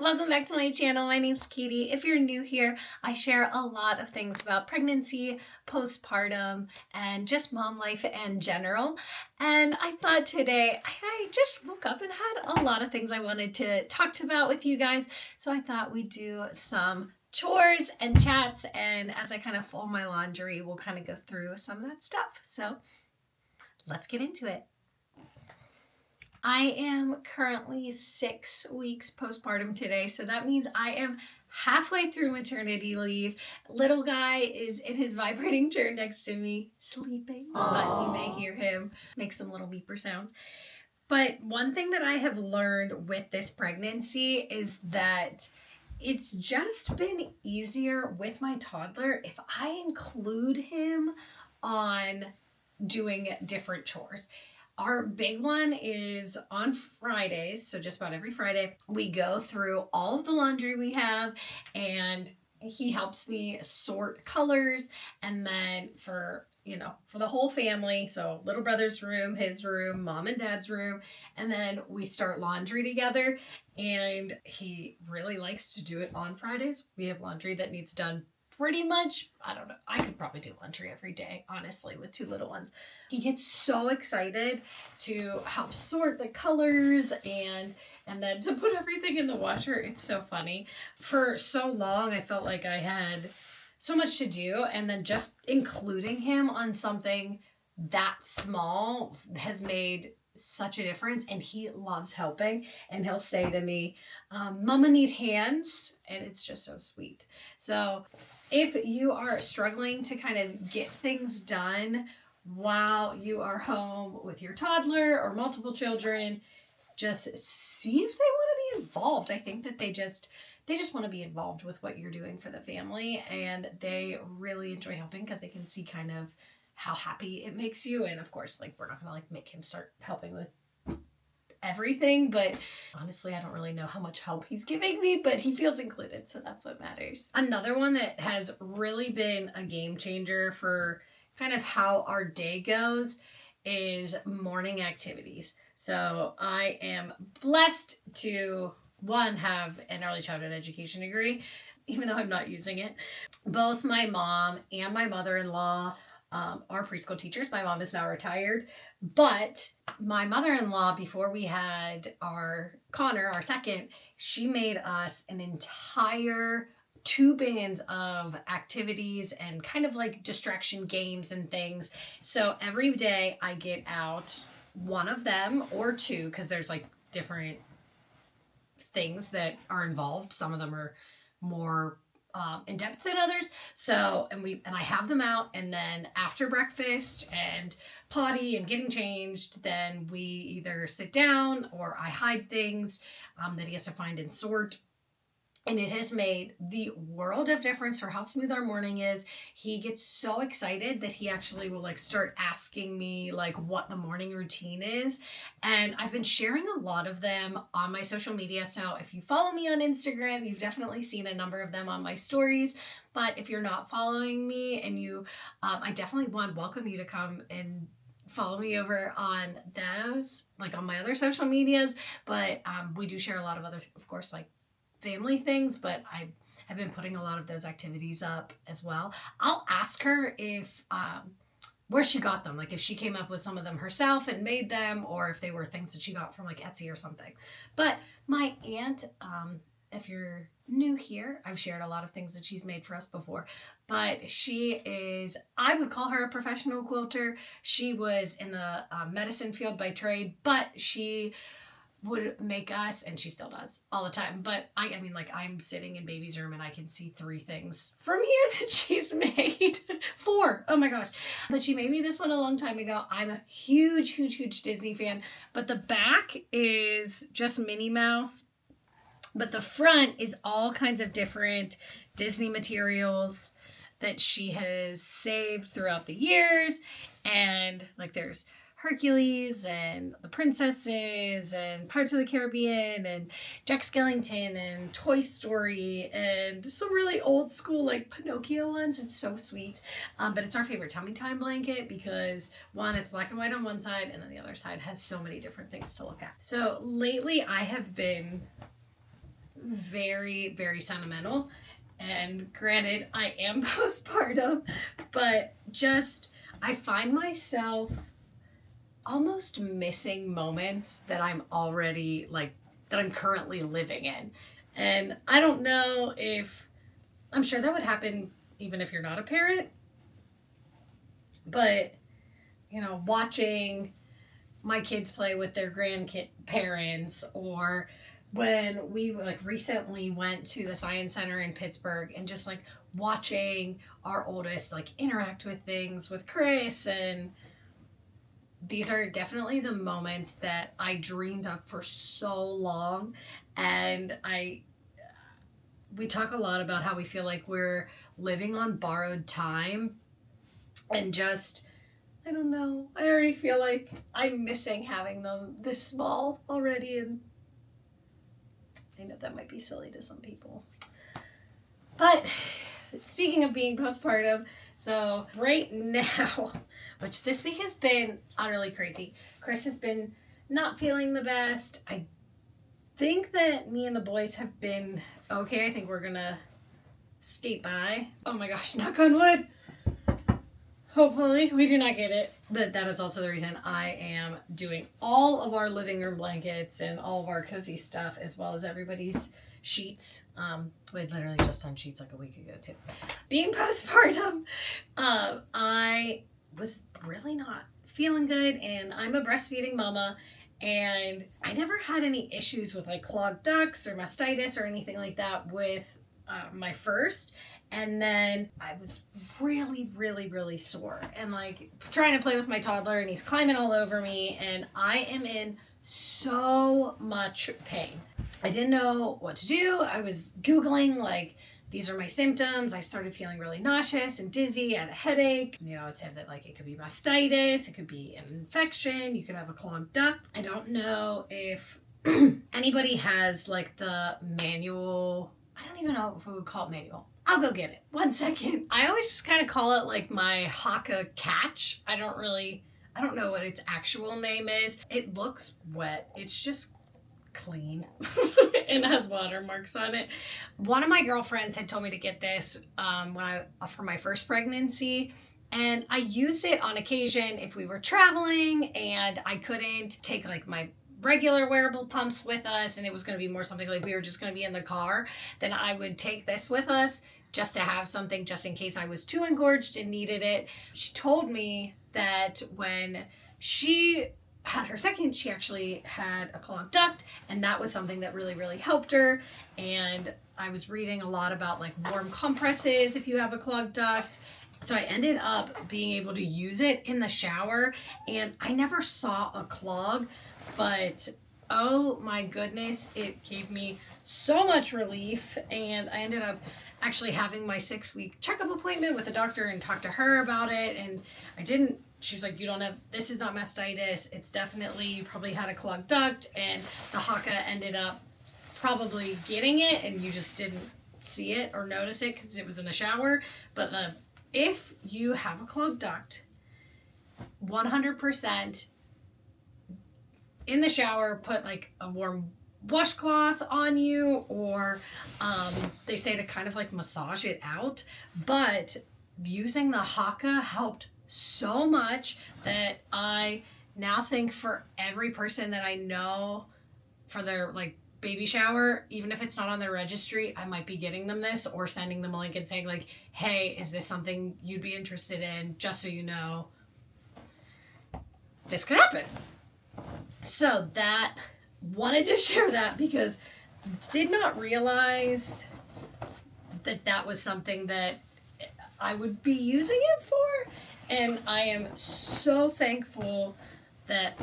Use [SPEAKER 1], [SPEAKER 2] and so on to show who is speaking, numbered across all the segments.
[SPEAKER 1] Welcome back to my channel. My name's Katie. If you're new here, I share a lot of things about pregnancy, postpartum, and just mom life in general. And I thought today, I just woke up and had a lot of things I wanted to talk about with you guys. So I thought we'd do some chores and chats, and as I kind of fold my laundry, we'll kind of go through some of that stuff. So let's get into it. I am currently 6 weeks postpartum today, so that means I am halfway through maternity leave. Little guy is in his vibrating chair next to me, sleeping, but you may hear him make some little beeper sounds. But one thing that I have learned with this pregnancy is that it's just been easier with my toddler if I include him on doing different chores. Our big one is on Fridays, so just about every Friday, we go through all of the laundry we have, and he helps me sort colors, and then for the whole family, so little brother's room, his room, mom and dad's room, and then we start laundry together, and he really likes to do it on Fridays. We have laundry that needs done pretty much, I don't know, I could probably do laundry every day, honestly, with two little ones. He gets so excited to help sort the colors and then to put everything in the washer. It's so funny. For so long, I felt like I had so much to do, and then just including him on something that small has made such a difference, and he loves helping, and he'll say to me, Mama need hands, and it's just so sweet. So if you are struggling to kind of get things done while you are home with your toddler or multiple children, just see if they want to be involved. I think that they just want to be involved with what you're doing for the family, and they really enjoy helping because they can see kind of how happy it makes you. And of course, we're not gonna make him start helping with everything, but honestly, I don't really know how much help he's giving me, but he feels included, so that's what matters. Another one that has really been a game changer for kind of how our day goes is morning activities. So I am blessed to have an early childhood education degree, even though I'm not using it. Both my mom and my mother-in-law are preschool teachers. My mom is now retired, but my mother-in-law, before we had our Connor, our second, she made us an entire 2 bands of activities and kind of distraction games and things. So every day I get out one of them or two, because there's different things that are involved. Some of them are more in depth than others. So, and I have them out, and then after breakfast and potty and getting changed, then we either sit down or I hide things that he has to find and sort. And it has made the world of difference for how smooth our morning is. He gets so excited that he actually will start asking me what the morning routine is. And I've been sharing a lot of them on my social media. So if you follow me on Instagram, you've definitely seen a number of them on my stories. But if you're not following me and you, I definitely want to welcome you to come and follow me over on those, on my other social medias. But we do share a lot of other, of course, family things, but I have been putting a lot of those activities up as well. I'll ask her if where she got them, if she came up with some of them herself and made them, or if they were things that she got from Etsy or something. But my aunt, if you're new here, I've shared a lot of things that she's made for us before, but she is, I would call her a professional quilter. She was in the medicine field by trade, but she would make us, and she still does all the time, but I mean I'm sitting in baby's room and I can see 3 things from here that she's made. 4, oh my gosh. But she made me this one a long time ago. I'm a huge Disney fan, but the back is just Minnie Mouse, but the front is all kinds of different Disney materials that she has saved throughout the years, and there's Hercules and the princesses and Pirates of the Caribbean and Jack Skellington and Toy Story and some really old school Pinocchio ones. It's so sweet. But it's our favorite tummy time blanket because one, it's black and white on one side, and then the other side has so many different things to look at. So lately I have been very, very sentimental. And granted, I am postpartum, but just I find myself almost missing moments that I'm already like, that I'm currently living in. And I don't know if, I'm sure that would happen even if you're not a parent, but watching my kids play with their grandparents, or when we like recently went to the science center in Pittsburgh and just like watching our oldest like interact with things with Chris. And these are definitely the moments that I dreamed of for so long. And we talk a lot about how we feel like we're living on borrowed time, and just I don't know. I already feel like I'm missing having them this small already, and I know that might be silly to some people. But speaking of being postpartum, so right now, which this week has been utterly crazy, Chris has been not feeling the best. I think that me and the boys have been okay. I think we're gonna skate by. Oh my gosh, knock on wood. Hopefully we do not get it. But that is also the reason I am doing all of our living room blankets and all of our cozy stuff, as well as everybody's sheets. We literally just done sheets like a week ago too. Being postpartum, I was really not feeling good, and I'm a breastfeeding mama, and I never had any issues with like clogged ducts or mastitis or anything like that with my first. And then I was really, really, really sore and like trying to play with my toddler, and he's climbing all over me, and I am in so much pain. I didn't know what to do. I was Googling like, these are my symptoms. I started feeling really nauseous and dizzy. I had a headache. It said that like it could be mastitis, it could be an infection, you could have a clogged duct. I don't know if anybody has like the manual. I don't even know if we would call it manual. I'll go get it. 1 second. I always just kind of call it like my Haka catch. I don't know what its actual name is. It looks wet. It's just clean and has watermarks on it. One of my girlfriends had told me to get this for my first pregnancy, and I used it on occasion if we were traveling and I couldn't take like my regular wearable pumps with us, and it was going to be more something like we were just going to be in the car, then I would take this with us just to have something just in case I was too engorged and needed it. She told me that when she had her second, she actually had a clogged duct, and that was something that really, really helped her. And I was reading a lot about like warm compresses if you have a clogged duct. So I ended up being able to use it in the shower, and I never saw a clog, but oh my goodness, it gave me so much relief. And I ended up actually having my 6-week checkup appointment with the doctor and talked to her about it. And she was like, this is not mastitis. It's definitely, you probably had a clogged duct, and the Haka ended up probably getting it and you just didn't see it or notice it because it was in the shower. But if you have a clogged duct, 100% in the shower, put like a warm washcloth on you, or they say to kind of like massage it out. But using the Haka helped so much that I now think for every person that I know for their like baby shower, even if it's not on their registry, I might be getting them this or sending them a link and saying like, hey, is this something you'd be interested in? Just so you know, this could happen. So wanted to share that because did not realize that was something that I would be using it for. And I am so thankful that,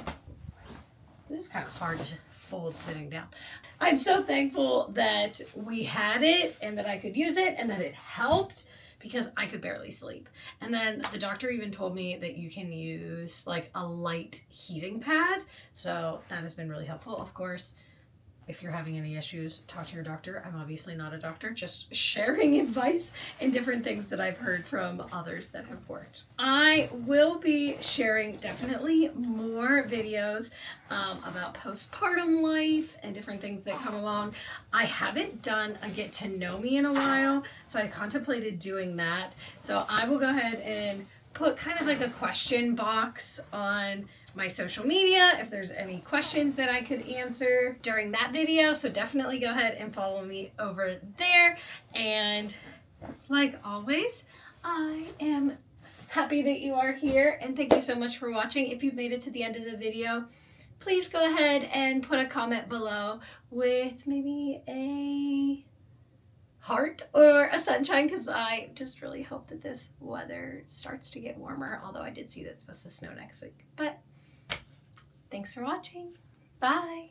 [SPEAKER 1] this is kind of hard to fold sitting down. I'm so thankful that we had it and that I could use it and that it helped, because I could barely sleep. And then the doctor even told me that you can use like a light heating pad. So that has been really helpful. Of course, if you're having any issues, talk to your doctor. I'm obviously not a doctor, just sharing advice and different things that I've heard from others that have worked. I will be sharing definitely more videos about postpartum life and different things that come along. I haven't done a get to know me in a while, so I contemplated doing that. So I will go ahead and put kind of like a question box on my social media if there's any questions that I could answer during that video. So definitely go ahead and follow me over there. And like always, I am happy that you are here, and thank you so much for watching. If you've made it to the end of the video, please go ahead and put a comment below with maybe a heart or a sunshine, because I just really hope that this weather starts to get warmer, although I did see that it's supposed to snow next week. But thanks for watching. Bye.